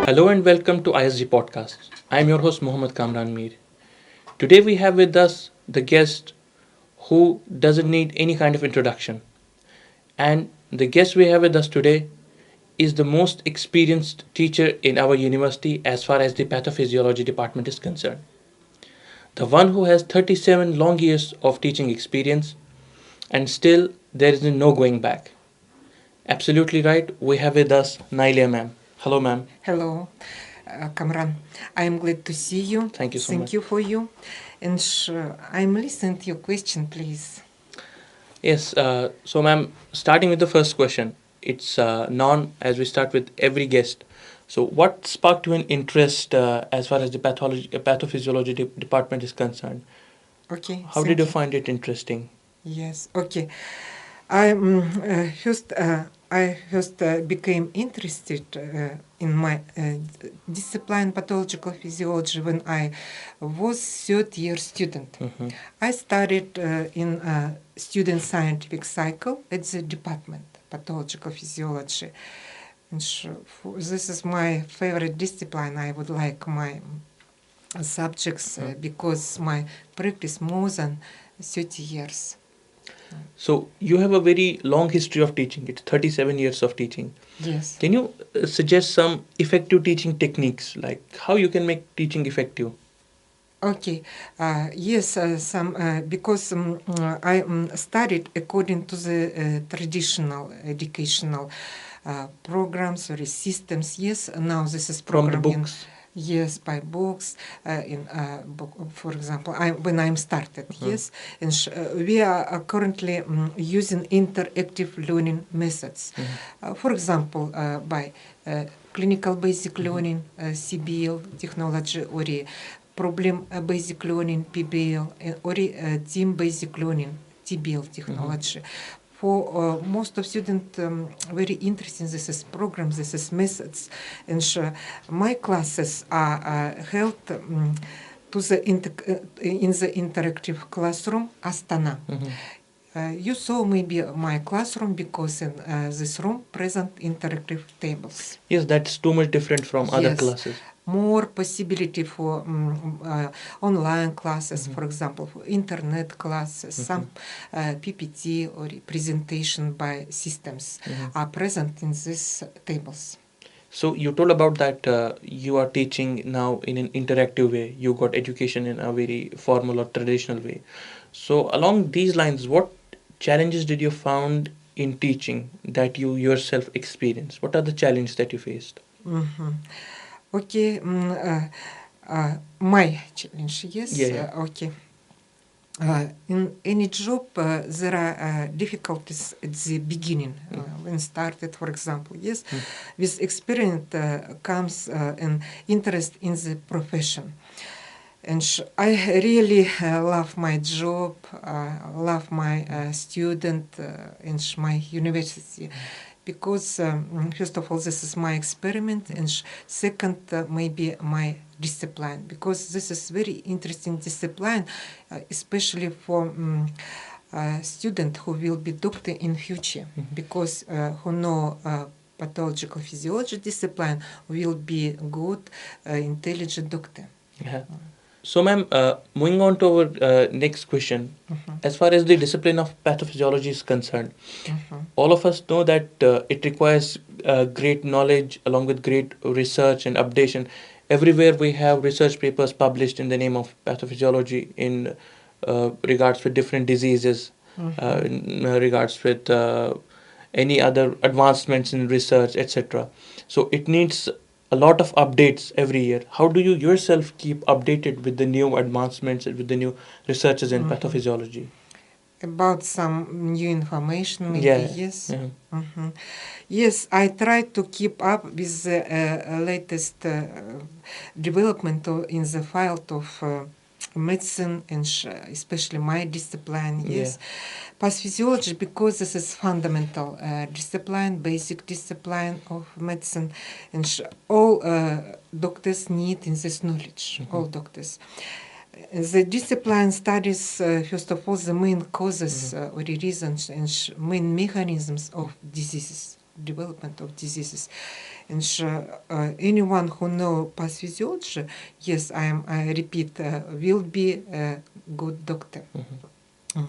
Hello and welcome to ISG podcast. I am your host Mohammed MIR. Today we have with us the guest who doesn't need any kind of introduction. And the guest we have with us today is the most experienced teacher in our university as far as the pathophysiology department is concerned. The one who has 37 long years of teaching experience and still there is no going back. Absolutely right. We have with us NAILYA ma'am. Hello ma'am. Hello, Kamran. I'm glad to see you. Thank you so Thank much. you for you. And I'm listening to your question, please. Yes, so ma'am, starting with the first question, it's as we start with every guest. So, what sparked you an interest as far as the pathophysiology department is concerned? Okay, How did you thank you. find it interesting? Yes, okay. I first became interested in my discipline pathological physiology when I was third year student. Mm-hmm. I studied in student scientific cycle at the department pathological physiology. And this is my favorite discipline. I would like my subjects because my practice more than 30 years. So, you have a very long history of teaching. It's 37 years of teaching. Yes. Can you suggest some effective teaching techniques, like how you can make teaching effective? Okay. Yes, some because I studied according to the traditional educational programs or systems. Yes, now this is From the program in books? yes by books in book, for example when I'm started yes and we are currently using interactive learning methods for example by clinical basic learning CBL technology or problem basic learning PBL or team basic learning TBL technology. For most of students, very interesting this is programs, this is methods, and my classes are held to the in the interactive classroom Astana. You saw maybe my classroom because in this room present interactive tables. Yes, that's too much different from other Yes, classes. more possibility for online classes, for example, for internet classes, some PPT or presentation by systems are present in these tables. So you told about that you are teaching now in an interactive way. You got education in a very formal or traditional way. So along these lines, what challenges did you found in teaching that you yourself experienced? What are the challenges that you faced? Okay, my challenge, yes, Yeah. okay. In any job, there are difficulties at the beginning when started, for example. Yes, with experience comes an interest in the profession. And I really love my job, love my student in my university. Because first of all, this is my experiment, and second, maybe my discipline. Because this is very interesting discipline, especially for student who will be doctor in future. Because who know pathological physiology discipline will be good, intelligent doctor. Yeah. So, ma'am, moving on to our next question. As far as the discipline of pathophysiology is concerned, all of us know that it requires great knowledge along with great research and updation. Everywhere we have research papers published in the name of pathophysiology in regards with different diseases, in regards with any other advancements in research, etc. So it needs a lot of updates every year. How do you yourself keep updated with the new advancements and with the new researches in pathophysiology? About some new information, maybe, Yeah. yes. Yeah. Yes, I try to keep up with the latest development in the field of medicine and especially my discipline, yes. Pathophysiology, because this is fundamental discipline, basic discipline of medicine, and all doctors need in this knowledge, all doctors. The discipline studies, first of all, the main causes or reasons and main mechanisms of diseases. development of diseases. And anyone who know pathophysiology, yes, I repeat, will be a good doctor. Mm.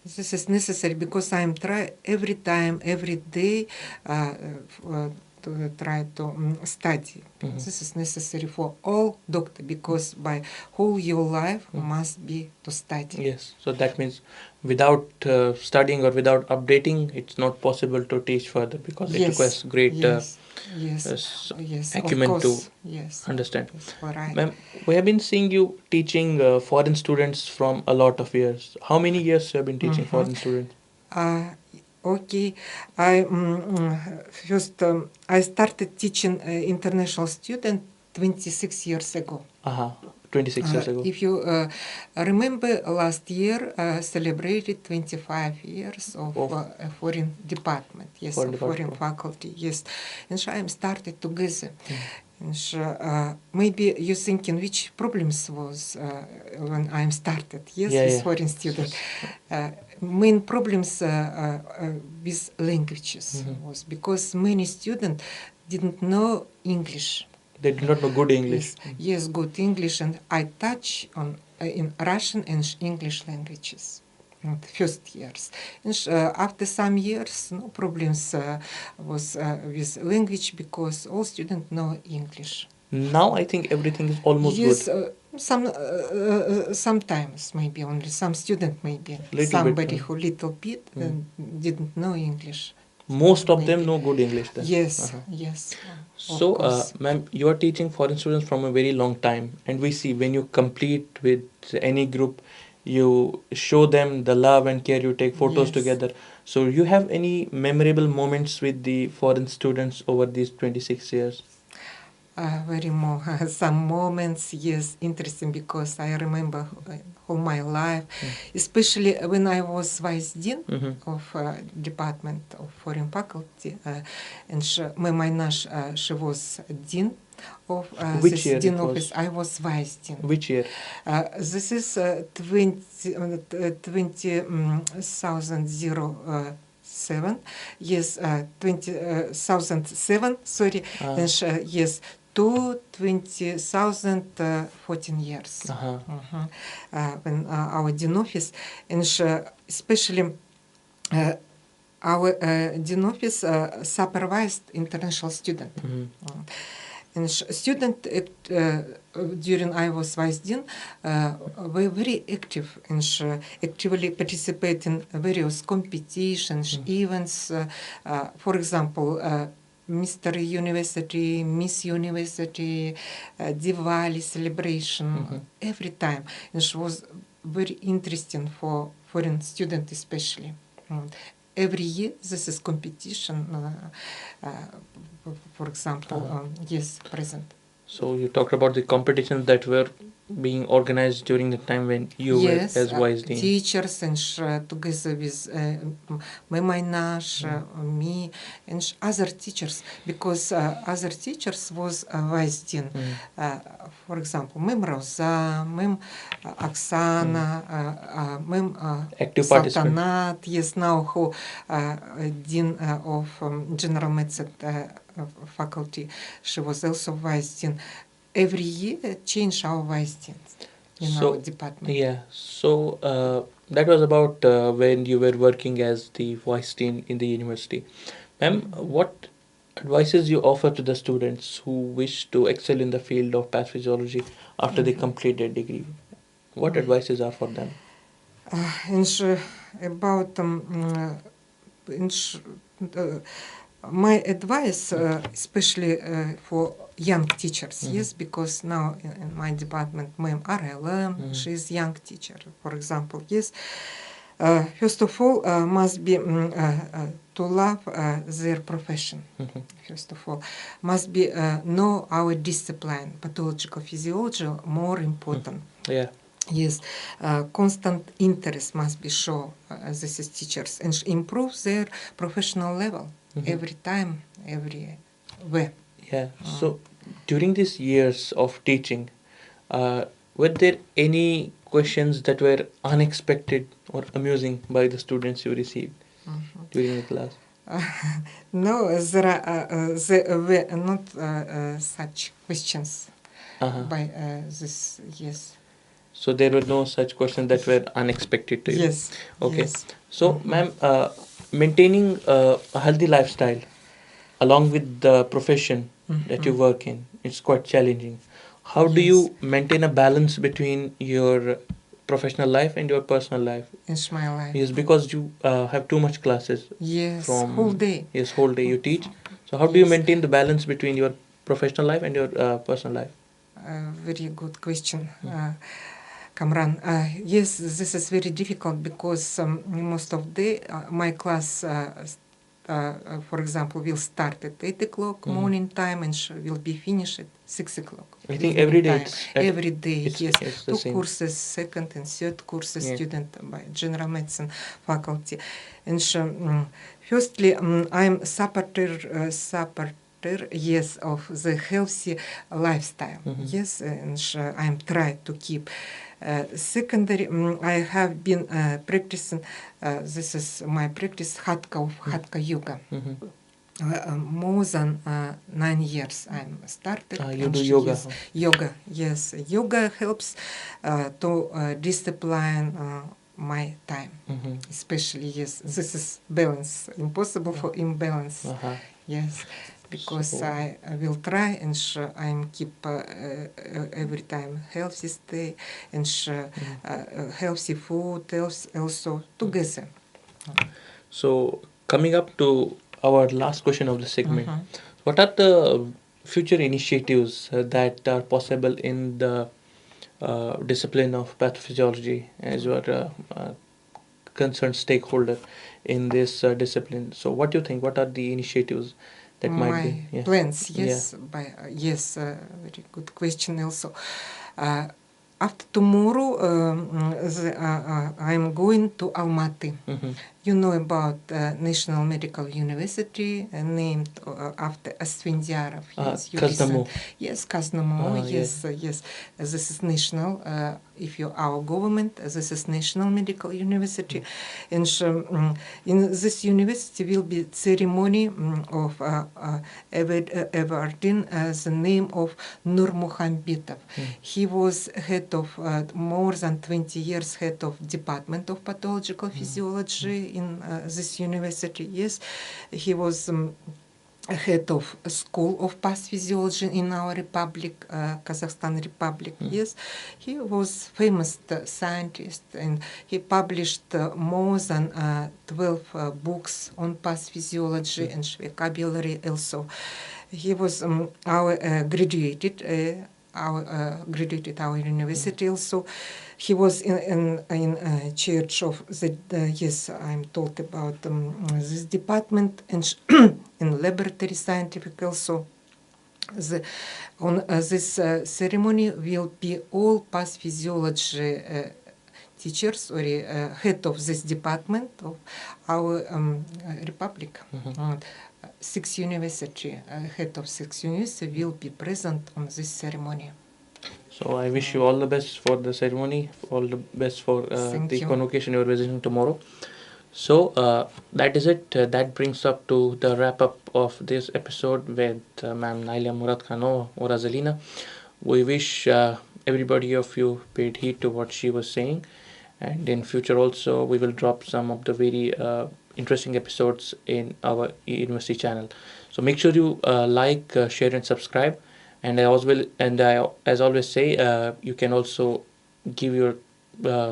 This is necessary because I am try every time, every day to try to study. This is necessary for all doctor because by whole your life must be to study. Yes, so that means without studying or without updating, it's not possible to teach further because it requires great acumen to understand. Right. Ma'am, we have been seeing you teaching foreign students from a lot of years. How many years you have been teaching foreign students? Okay, I first I started teaching international student 26 years ago. 26 years ago. If you remember, last year celebrated 25 years of a foreign department, yes, foreign faculty, yes. And so I started together. And maybe you thinking which problems was when I started, yes, with foreign student. Main problems with languages was because many students didn't know English. They do not know good English. Yes, good English, and I touch on in Russian and English languages in the first years. And after some years, no problems was with language because all students know English. Now I think everything is almost good. Sometimes maybe only some student maybe somebody who little bit didn't know English. Most of them know good English then. Yes, yes. So, ma'am, you are teaching foreign students from a very long time, and we see when you complete with any group, you show them the love and care, you take photos together. So, you have any memorable moments with the foreign students over these 26 years? Some moments, yes, interesting because I remember all my life, especially when I was vice dean of Department of Foreign Faculty, and my Nash, she was dean of Which year dean it office. Was? I was vice dean. Which year? This is 2007. Yes, 2007. Sorry, and yes. To 2014 years when our dean office, and especially our dean office supervised international student. And student during I was vice dean were very active and actively participate in various competitions, events. For example, Mr. University, Miss University, Diwali celebration, every time. And it was very interesting for foreign students especially. Every year, this is competition, for example, yes, present. So you talked about the competitions that were being organized during the time when you were as vice dean. Teachers and together with Nash, me, and other teachers, because other teachers was vice dean. For example, Rosa, Oksana, active participant. Satanat, yes, now who dean of general medicine faculty. She was also vice dean. Every year change our vice deans in our department. Yeah, so that was about when you were working as the vice dean in the university. Ma'am, what advices you offer to the students who wish to excel in the field of pathophysiology after they complete their degree? What advices are for them? About my advice, especially for young teachers, yes, because now in my department, Ma'am RLM, she is young teacher, for example, yes. First of all, must be to love their profession. First of all, must be know our discipline, pathological physiology, more important. Yeah. Yes, constant interest must be shown as these teachers and improve their professional level every time, everywhere. Yeah. So during these years of teaching, were there any questions that were unexpected or amusing by the students you received during the class? No, there were not such questions by this. Yes. So there were no such questions that were unexpected to you. Yes. Okay. Yes. So, ma'am, maintaining a healthy lifestyle along with the profession that you work in, it's quite challenging. How do Yes. you maintain a balance between your professional life and your personal life? It's my life. Yes, because you have too much classes Yes. from Whole day. yes, whole day you teach. So how do you Yes. maintain the balance between your professional life and your personal life? Very good question. Kamran, yes, this is very difficult because most of the my class, for example, will start at 8 o'clock morning time and will be finished at 6 o'clock. I think evening every day time. it's Every day, yes. it's the Two same. courses, second and third courses, Yeah. student by general medicine faculty. And firstly, I'm supporter, yes, of the healthy lifestyle. Yes, and I'm trying to keep. Secondary, I have been practicing, this is my practice, Hatha yoga. More than 9 years I'm started. You do yoga. Yes, yoga, yes. Yoga helps to discipline my time. Especially, yes, this is balance. Impossible for imbalance. Yes, because So- I will try and I'm keep every time healthy stay and healthy food also together. So coming up to our last question of the segment, what are the future initiatives that are possible in the discipline of pathophysiology as you are a concerned stakeholder in this discipline? So what do you think? What are the initiatives that might be? My Yeah. plans, Yeah. yes, yes, very good question also. After tomorrow, I'm going to Almaty. You know about National Medical University, named after Asfendiarov. Yes, you Kaznamo. listen. Yes, Kaznamo. Yes, yes. This is national. If you our government, this is National Medical University, and in this university will be ceremony of awarding the name of Nur Muhammad. He was head of more than 20 years head of Department of Pathological Physiology in this university. Yes, he was head of School of Past Physiology in our republic, Kazakhstan Republic. Yes, he was famous scientist and he published more than 12 books on past physiology and vocabulary also. He was graduated our university also. He was in charge of the yes, I'm told about this department and in laboratory scientific also. On this ceremony will be all past physiology teachers or head of this department of our republic. 6 university, head of 6 university will be present on this ceremony. So I wish you all the best for the ceremony, all the best for the convocation you are visiting tomorrow. So that is it. That brings up to the wrap up of this episode with Ma'am NAILYA MURATKHANOVA, URAZALINA. We wish everybody of you paid heed to what she was saying, and in future also we will drop some of the very interesting episodes in our university channel. So make sure you like, share, and subscribe. And I as always say, you can also give your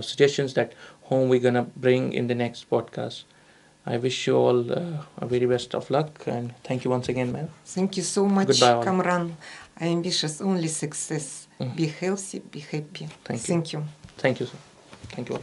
suggestions that whom we're gonna bring in the next podcast. I wish you all a very best of luck and thank you once again, ma'am. Thank you so much, Goodbye, Kamran. I ambitious only success. Be healthy, be happy. Thank you. Thank you. Thank you, sir. Thank you all.